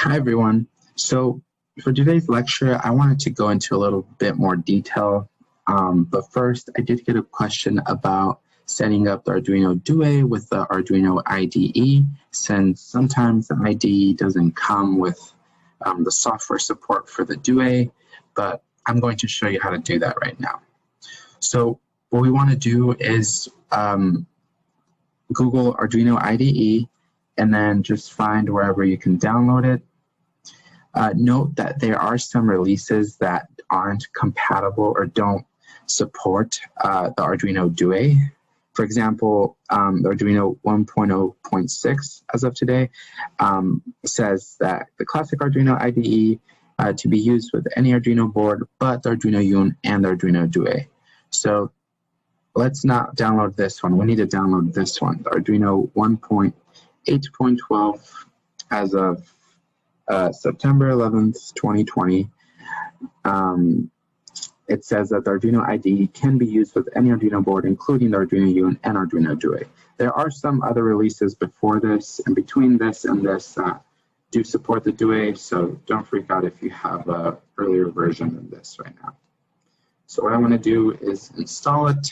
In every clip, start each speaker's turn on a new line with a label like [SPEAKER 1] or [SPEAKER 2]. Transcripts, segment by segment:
[SPEAKER 1] Hi, everyone. So for today's lecture, I wanted to go into a little bit more detail. But first, I did get a question about setting up the Arduino Due with the Arduino IDE, since sometimes the IDE doesn't come with the software support for the Due, but I'm going to show you how to do that right now. So what we want to do is Google Arduino IDE, and then just find wherever you can download it. Note that there are some releases that aren't compatible or don't support the Arduino Due. For example, the Arduino 1.0.6 as of today says that the classic Arduino IDE to be used with any Arduino board, but the Arduino Uno and the Arduino Due. So let's not download this one. We need to download this one, the Arduino 1.8.12 as of September 11th, 2020. It says that the Arduino IDE can be used with any Arduino board, including the Arduino Uno and Arduino Due. There are some other releases before this and between this and this do support the Due, so don't freak out if you have an earlier version than this right now. So what I want to do is install it.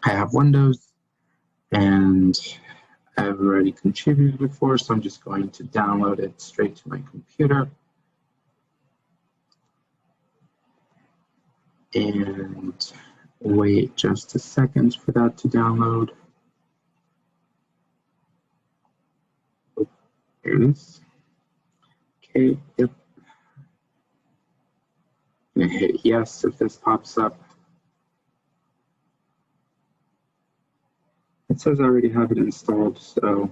[SPEAKER 1] I have Windows and I've already contributed before, so I'm just going to download it straight to my computer. And wait just a second for that to download. Oh, there it is. Okay, yep. I'm gonna hit yes if this pops up. It says I already have it installed, so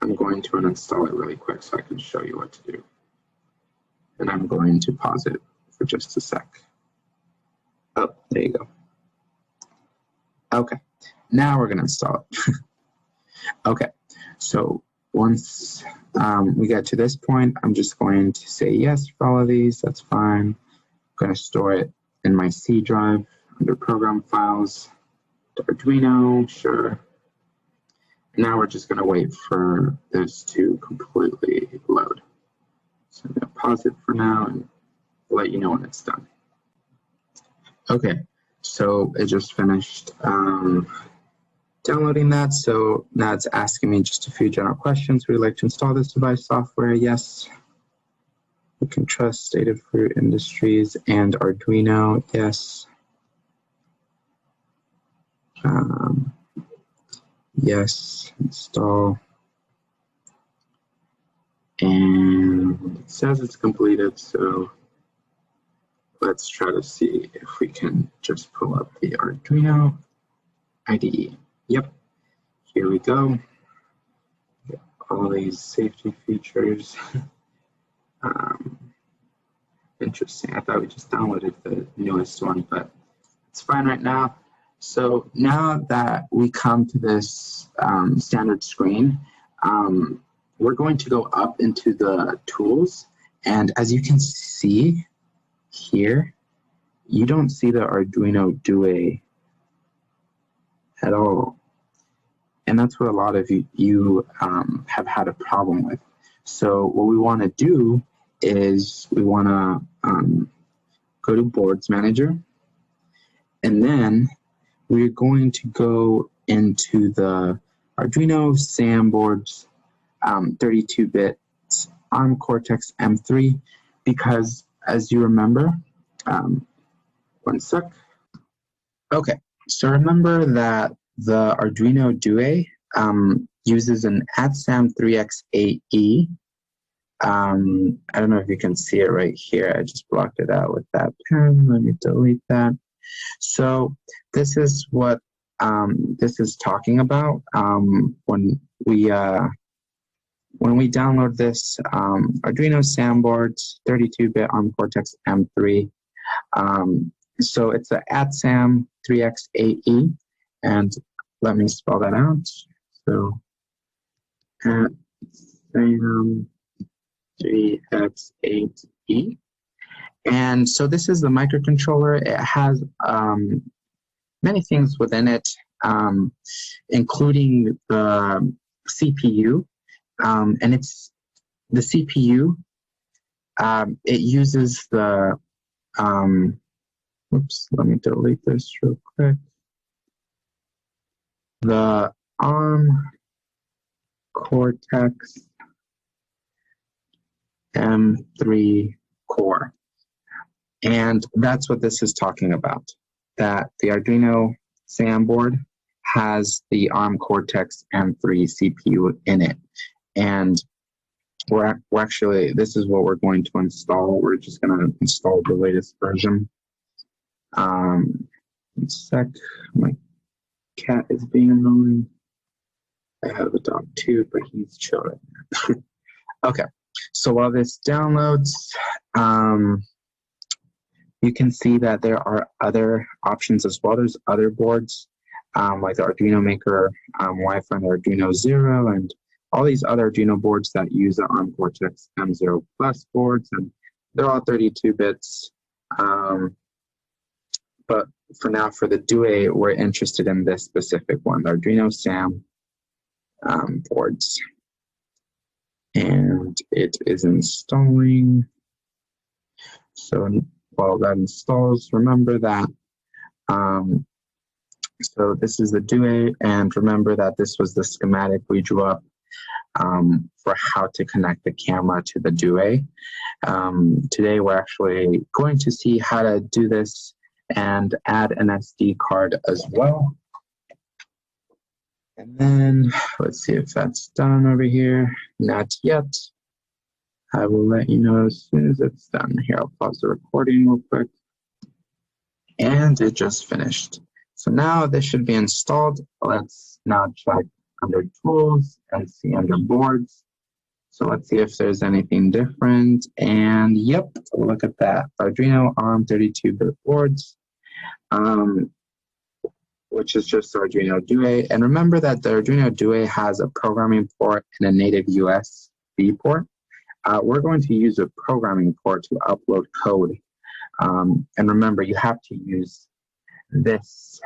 [SPEAKER 1] I'm going to uninstall it really quick so I can show you what to do. And I'm going to pause it for just a sec. Oh, there you go. Okay, now we're going to install it. Okay, so once we get to this point, I'm just going to say yes for all of these. That's fine. I'm going to store it in my C drive under program files. Arduino, sure. Now we're just going to wait for this to completely load. So I'm going to pause it for now and let you know when it's done. Okay, so it just finished downloading that. So now it's asking me just a few general questions. Would you like to install this device software? Yes. You can trust Adafruit Industries and Arduino. Yes. Yes, install. And it says it's completed, so let's try to see if we can just pull up the Arduino IDE. Yep, here we go. All these safety features. Interesting, I thought we just downloaded the newest one, but it's fine right now. So now that we come to this standard screen, we're going to go up into the tools. And as you can see here, you don't see the Arduino Due at all. And that's what a lot of you have had a problem with. So what we want to do is we want to go to Boards Manager, and then we're going to go into the Arduino SAM boards 32-bit ARM Cortex M3, because as you remember, one sec. Okay, so remember that the Arduino Due uses an ATSAM3X8E. I don't know if you can see it right here. I just blocked it out with that pen. Let me delete that. So this is what this is talking about when we download this Arduino SAM boards 32-bit ARM Cortex M3. So it's a ATSAM3X8E, and let me spell that out. So ATSAM3X8E. And so this is the microcontroller. It has many things within it, including the CPU, and it's the CPU, it uses the, oops, let me delete this real quick. The ARM Cortex M3 core. And that's what this is talking about, that the Arduino SAM board has the ARM Cortex M3 CPU in it. And we're actually, this is what we're going to install. We're just going to install the latest version. One sec, my cat is being annoying. I have a dog too, but he's chilling. Okay, so while this downloads, you can see that there are other options as well. There's other boards like the Arduino Maker Wi-Fi and Arduino Zero, and all these other Arduino boards that use the ARM Cortex M0 Plus boards, and they're all 32 bits. But for now, for the Due, we're interested in this specific one, the Arduino SAM boards. And it is installing. So while that installs, remember that, so this is the Due, and remember that this was the schematic we drew up for how to connect the camera to the Due. Today we're actually going to see how to do this and add an SD card as well. And then let's see if that's done over here. Not yet. I will let you know as soon as it's done. Here, I'll pause the recording real quick. And it just finished. So now this should be installed. Let's now check under Tools and see under Boards. So let's see if there's anything different. And yep, look at that. Arduino ARM 32-bit boards, which is just Arduino Due. And remember that the Arduino Due has a programming port and a native USB port. We're going to use a programming port to upload code. And remember, you have to use this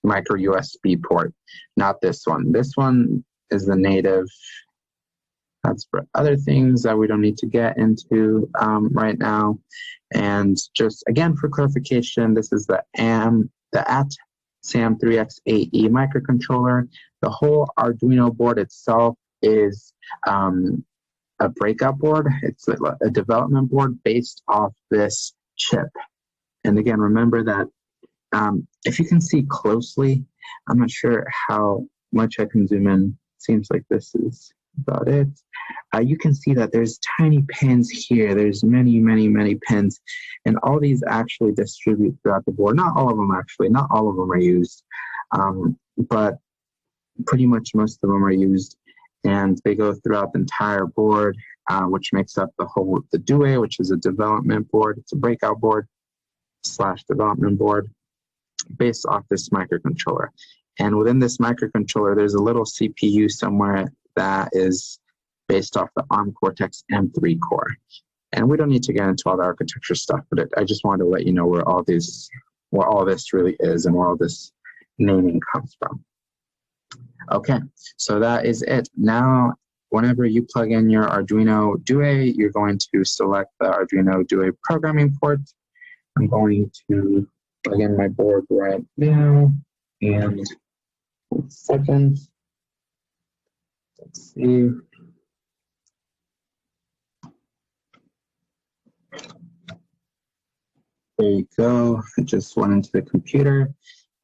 [SPEAKER 1] micro USB port, not this one. This one is the native. That's for other things that we don't need to get into right now. And just again, for clarification, this is the AT-SAM3X8E microcontroller. The whole Arduino board itself is a breakout board. It's a development board based off this chip. And again, remember that if you can see closely, I'm not sure how much I can zoom in. Seems like this is about it. You can see that there's tiny pins here. There's many pins, and all these actually distribute throughout the board. Not all of them actually. Not all of them are used, but pretty much most of them are used, and they go throughout the entire board, which makes up the Due, which is a development board. It's a breakout board / development board based off this microcontroller. And within this microcontroller, there's a little CPU somewhere that is based off the ARM Cortex M3 core. And we don't need to get into all the architecture stuff, but I just wanted to let you know where all this really is and where all this naming comes from. Okay, so that is it. Now, whenever you plug in your Arduino Due, you're going to select the Arduino Due programming port. I'm going to plug in my board right now, and 1 second. Let's see. There you go. I just went into the computer,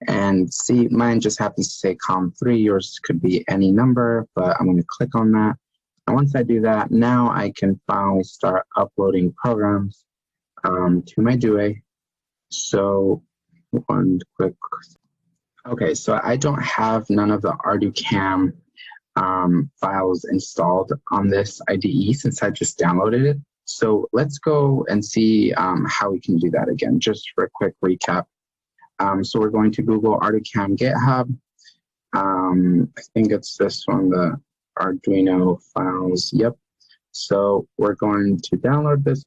[SPEAKER 1] and see, mine just happens to say COM3. Yours could be any number, but I'm going to click on that. And once I do that, now I can finally start uploading programs to my Due. So one quick. Okay, so I don't have none of the ArduCam files installed on this IDE since I just downloaded it. So let's go and see how we can do that again, just for a quick recap. So we're going to Google ArduCam GitHub. I think it's this one, the Arduino files. Yep. So we're going to download this.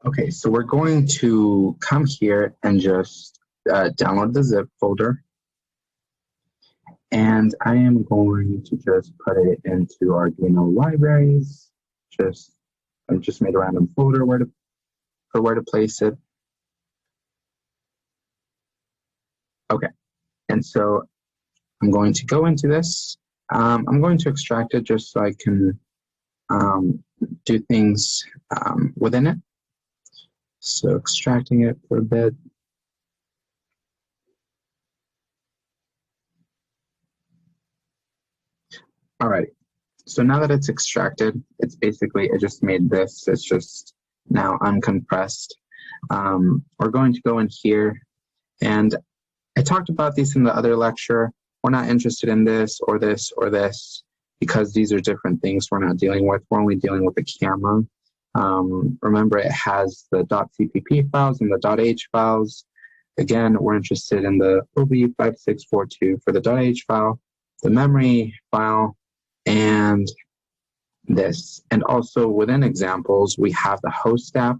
[SPEAKER 1] Okay, so we're going to come here and just download the zip folder. And I am going to just put it into Arduino libraries. I just made a random folder where to place it. Okay, and so I'm going to go into this. I'm going to extract it just so I can do things within it. So extracting it for a bit. All right, so now that it's extracted, it's basically, it just made this, it's just now uncompressed. We're going to go in here, and I talked about these in the other lecture. We're not interested in this or this or this because these are different things we're not dealing with. We're only dealing with the camera. Remember, it has the .cpp files and the .h files. Again, we're interested in the OV5642 for the .h file, the memory file, and this. And also within examples, we have the host app.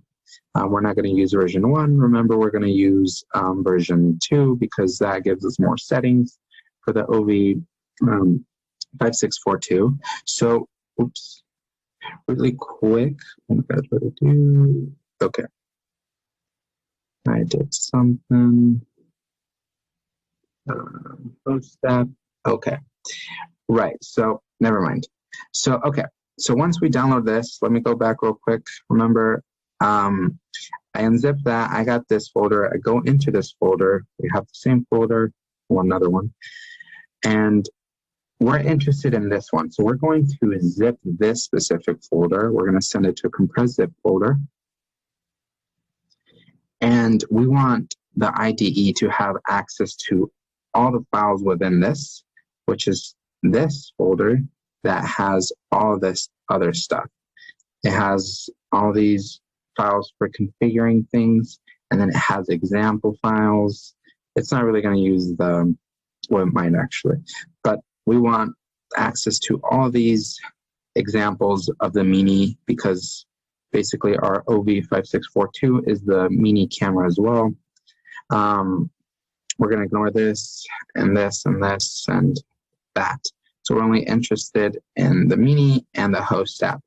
[SPEAKER 1] We're not going to use version 1. Remember, we're going to use version 2 because that gives us more settings for the OV5642. So, oops, really quick. That's what I do. Okay. I did something. Host app. Okay. Right. So, never mind. So, okay. So once we download this, let me go back real quick. Remember, I unzip that. I got this folder. I go into this folder. We have the same folder, well, another one. And we're interested in this one. So we're going to zip this specific folder. We're going to send it to a compressed zip folder. And we want the IDE to have access to all the files within this, which is this folder that has all this other stuff. It has all these files for configuring things, and then it has example files. It's not really going to use the, well, it might actually, but we want access to all these examples of the Mini because basically our OV5642 is the Mini camera as well. We're going to ignore this and this and this and that. So we're only interested in the Mini and the host app.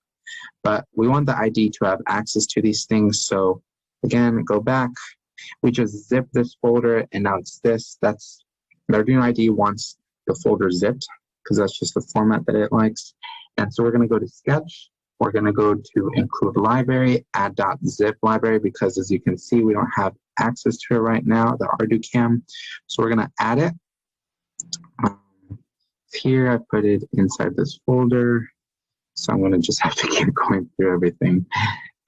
[SPEAKER 1] But we want the ID to have access to these things. So again, go back. We just zip this folder, and now it's this. That's the Arduino ID wants the folder zipped because that's just the format that it likes. And so we're going to go to Sketch. We're going to go to Include Library, Add .zip library, because as you can see, we don't have access to it right now, the ArduCam. So we're going to add it. Here, I put it inside this folder. So I'm going to just have to keep going through everything.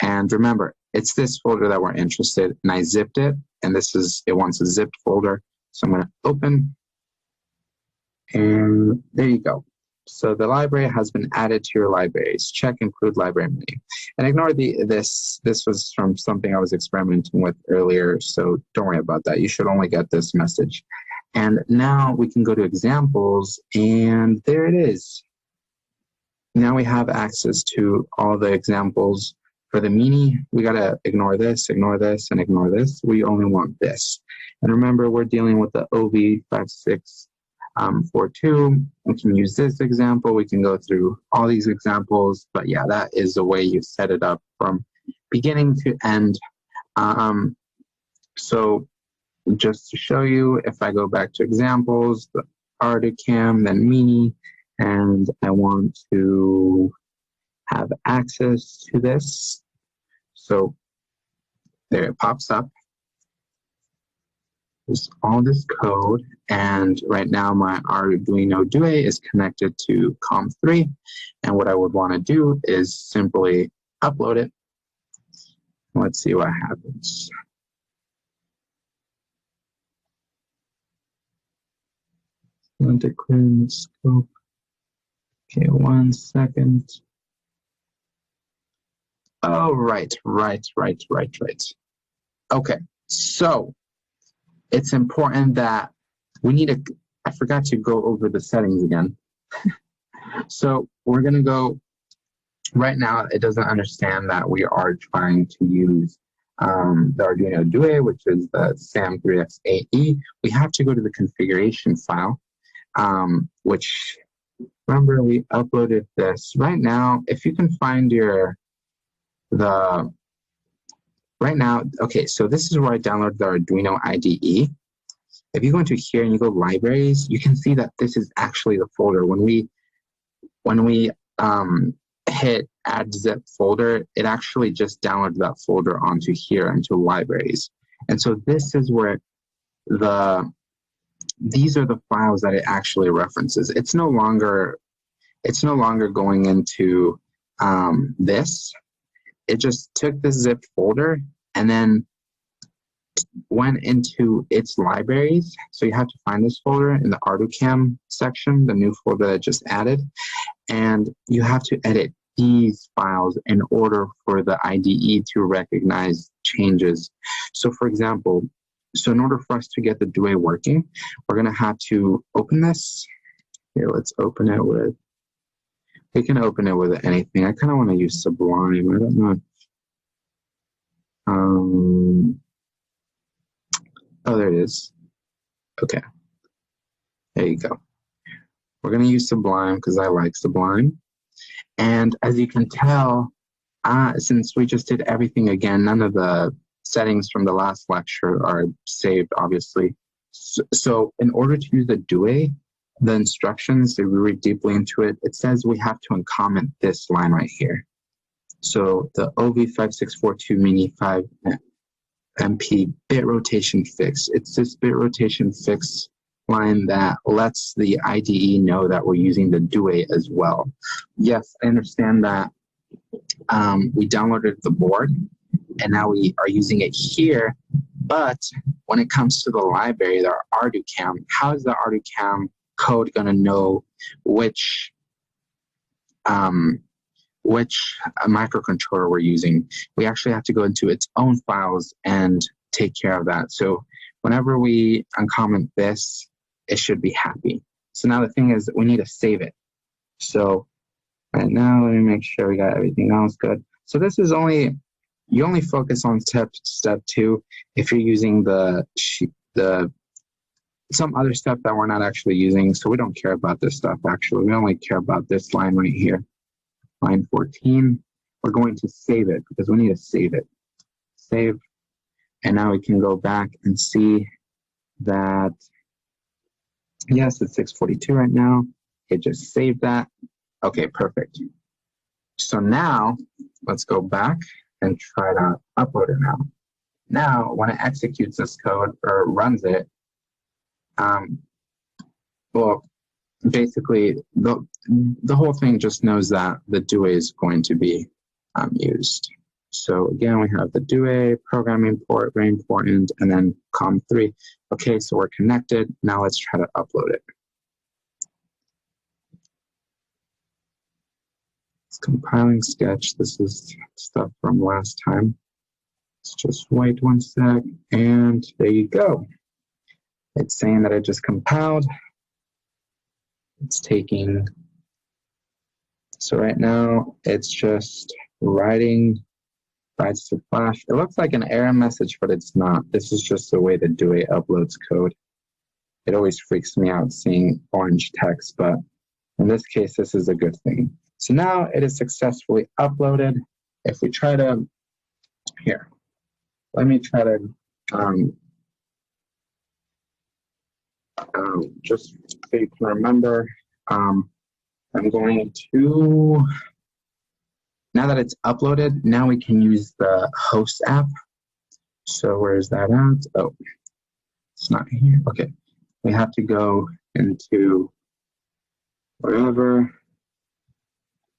[SPEAKER 1] And remember, it's this folder that we're interested in. And I zipped it, and this is, it wants a zipped folder. So I'm going to open, and there you go. So the library has been added to your libraries. Check Include Library menu. And ignore this was from something I was experimenting with earlier, so don't worry about that. You should only get this message. And now we can go to examples, and there it is. Now we have access to all the examples. For the Mini, we gotta ignore this, and ignore this. We only want this. And remember, we're dealing with the OV5642. We can use this example. We can go through all these examples, but yeah, that is the way you set it up from beginning to end. So just to show you, if I go back to examples, the ArduCam, then Mini, and I want to have access to this. So there it pops up. There's all this code, and right now my Arduino Due is connected to COM3, and what I would want to do is simply upload it. Let's see what happens. Want to clear the scope. Okay, 1 second. Oh, right. Okay, so it's important that we need to, I forgot to go over the settings again. So we're gonna go, right now it doesn't understand that we are trying to use the Arduino Due, which is the SAM3X8E. We have to go to the configuration file. which, remember, we uploaded this. Right now, if you can find right now, okay, so this is where I downloaded the Arduino IDE. If you go into here and you go libraries, you can see that this is actually the folder. When we hit add zip folder, it actually just downloaded that folder onto here, into libraries. And so this is where these are the files that it actually references. It's no longer going into this. It just took this zip folder and then went into its libraries. So you have to find this folder in the ArduCam section, the new folder that I just added, and you have to edit these files in order for the IDE to recognize changes. So for example, in order for us to get the Dewey working, we're going to have to open this. Here, let's open it with, we can open it with anything. I kind of want to use Sublime. I don't know. Oh, there it is. Okay. There you go. We're going to use Sublime because I like Sublime. And as you can tell, since we just did everything again, none of the settings from the last lecture are saved, obviously. So in order to use the Dewey, the instructions, if we read deeply into it, it says we have to uncomment this line right here. So the OV5642 Mini 5 MP bit rotation fix. It's this bit rotation fix line that lets the IDE know that we're using the Dewey as well. Yes, I understand that we downloaded the board and now we are using it here, but when it comes to the library, the ArduCam, how is the ArduCam code going to know which microcontroller we're using? We actually have to go into its own files and take care of that. So whenever we uncomment this, it should be happy. So now the thing is that we need to save it. So right now, let me make sure we got everything else good. So this is you only focus on step 2 if you're using some other stuff that we're not actually using. So we don't care about this stuff actually. We only care about this line right here. Line 14, we're going to save it because we need to save it. Save, and now we can go back and see that, yes, it's 6:42 right now. It just saved that. Okay, perfect. So now, let's go back and try to upload it now. Now, when it executes this code or runs it, well, basically, the whole thing just knows that the Dewey is going to be used. So again, we have the Dewey, programming port, very important, and then COM3. Okay, so we're connected. Now let's try to upload it. It's compiling sketch. This is stuff from last time. Let's just wait 1 sec, and there you go. It's saying that it just compiled. It's taking, so right now it's just writes to Flash. It looks like an error message, but it's not. This is just the way the Dewey uploads code. It always freaks me out seeing orange text, but in this case, this is a good thing. So now it is successfully uploaded. If we try to, here, let me try to, just so you can remember, I'm going to, now that it's uploaded, now we can use the host app. So where is that at? Oh, it's not here. Okay, we have to go into wherever.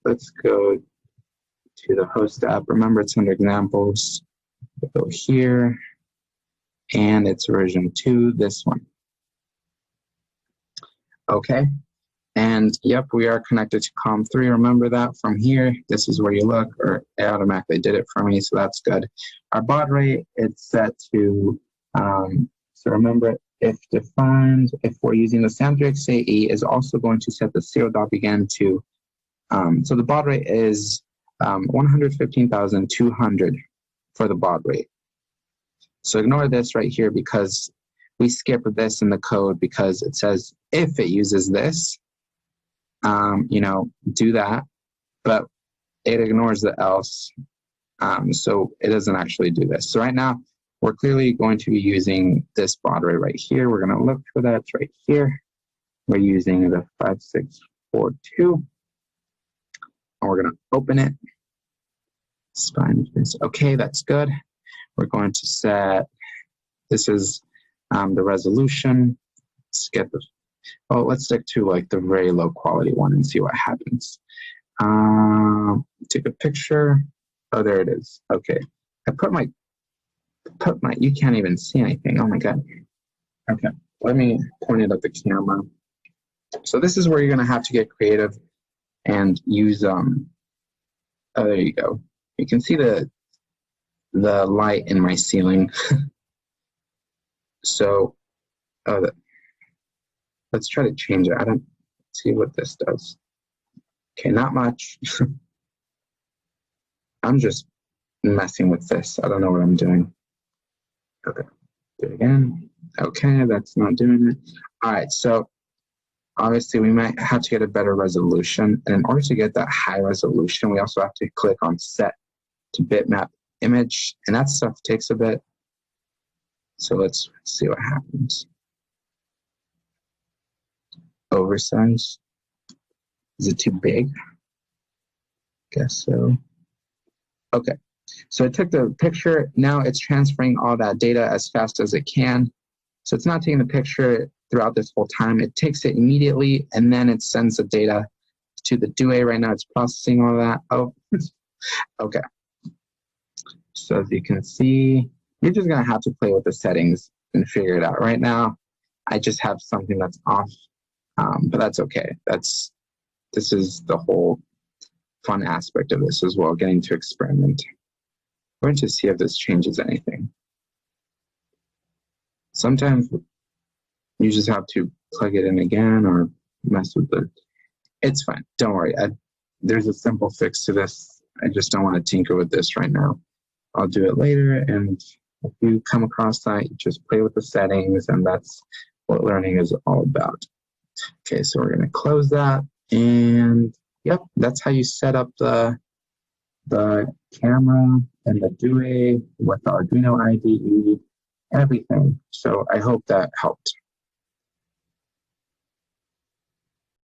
[SPEAKER 1] Let's go to the host app. Remember, it's under examples. We'll go here, and it's version 2, this one. Okay, and yep, we are connected to COM3. Remember that from here. This is where you look, or it automatically did it for me, so that's good. Our baud rate, it's set to, so remember, if defined, if we're using the Sam3XAE, is also going to set the serial dot begin to, so the baud rate is 115,200 for the baud rate. So ignore this right here because we skip this in the code because it says if it uses this, you know, do that, but it ignores the else. So it doesn't actually do this. So right now, we're clearly going to be using this baud rate right here. We're going to look for that. It's right here. We're using the 5642. And we're going to open it. Okay, that's good. We're going to set, this is the resolution. Let's get the, oh, let's stick to like the very low quality one and see what happens. Take a picture. Oh, there it is. Okay. I put my, you can't even see anything. Oh my God. Okay. Let me point it at the camera. So this is where you're going to have to get creative and use, oh, there you go. You can see the light in my ceiling. So, let's try to change it. I don't see what this does. Okay, not much. I'm just messing with this. I don't know what I'm doing. Okay, do it again. Okay, that's not doing it. All right, so obviously we might have to get a better resolution. And in order to get that high resolution, we also have to click on set to bitmap image. And that stuff takes a bit. So let's see what happens. Oversize. Is it too big? Guess so. Okay, so it took the picture. Now it's transferring all that data as fast as it can. So it's not taking the picture throughout this whole time. It takes it immediately, and then it sends the data to the Due. Right now it's processing all that. Oh, okay. So as you can see, you're just going to have to play with the settings and figure it out. Right now, I just have something that's off, but that's okay. This is the whole fun aspect of this as well, getting to experiment. We're going to see if this changes anything. Sometimes you just have to plug it in again or mess with it. It's fine. Don't worry. There's a simple fix to this. I just don't want to tinker with this right now. I'll do it later, and if you come across that, you just play with the settings, and that's what learning is all about. Okay, so we're going to close that, and yep, that's how you set up the camera and the Due with the Arduino IDE, everything. So I hope that helped.